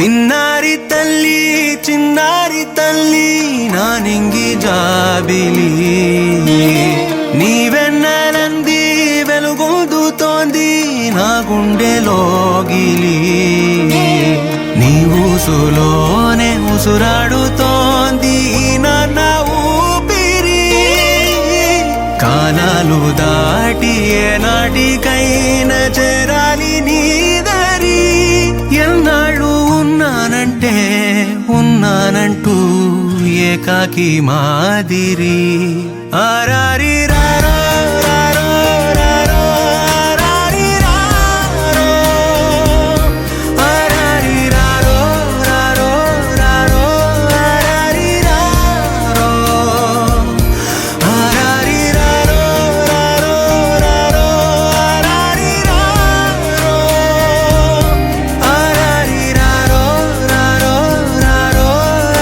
చిన్నారి తల్లి నా నింగి జాబిలి నీవెన్నెలంది వెలుగొందుతోంది నా గుండెలోగిలి నీ ఊసులోనే ఉసురాడుతోంది నా ఊపిరి కాలాలు దాటి ఏనాటికైనా చేరాలి నీ దరి ఎన్నాళ్ళు ఉన్నానంటూ ఏకాకి మాదిరి ఆరారి రారో రారో రారో ఆరారి రారో ఆరారి రారో రారో రారో ఆరారి రారో ఆరారి రారో రారో రారో ఆరారి రారో ఆరారి రారో రారో రారో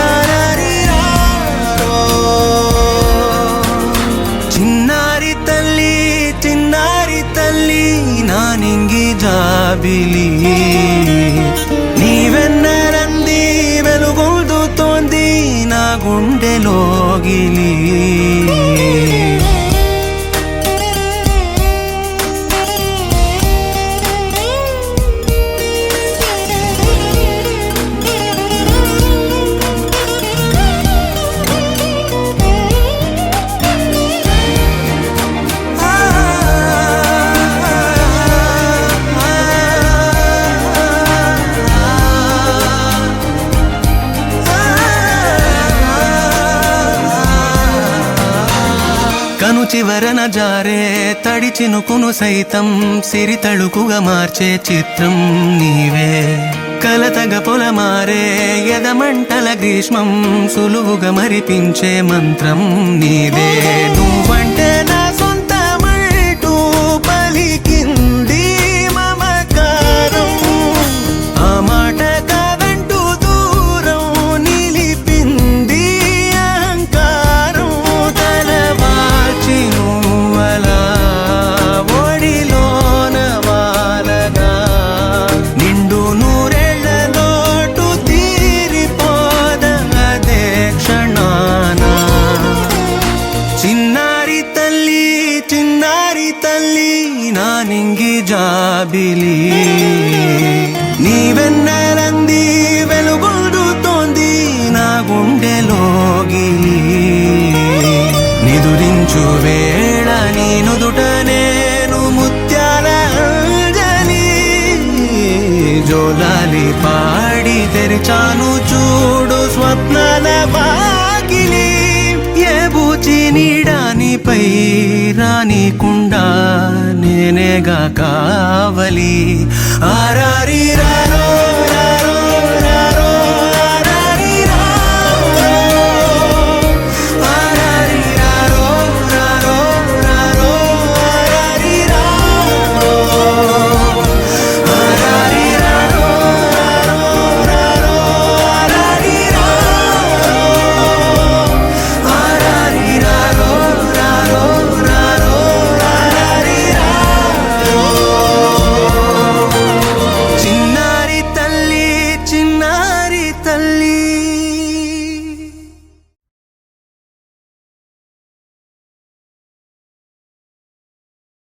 ఆరారి రారో చిన్నారి తల్లి నా నింగి జాబిలి నీవెన్నెలంది వెలుగొందుతోంది నా గుండెలోగిలి కను చివరన జారే తడి చినుకును సైతం సిరి తళుకుగా మార్చే చిత్రం నీవే కలతగ పొలమారే ఎదమంటల గ్రీష్మం సులువుగా మరిపించే మంత్రం నీదే నువ్వంటే నా సొంతమంటూ పలికింది మమకారం ఆ మాట కాదంటూ దూరం నిలిపింది అహంకారం తలవాల్చి నువ్వలా ఒడిలోన వాలగా నిండు నూరేళ్ల లోటు తీరిపోదదే క్షణాన చిన్నారి తల్లి నా నింగి జాబిలి నీవెన్నెలంది వెలుగొందుతోంది నా గుండెలోగిలి నిదురించు వేళ నీ నుదుట నేను ముత్యాల అంజలి జోలాలి పాడి తెరిచాను చూడు స్వప్నాల వాకిలి ఏ బూచి నీడానిపై రానికుండా నేనేగా కావలి ఆరారి రారో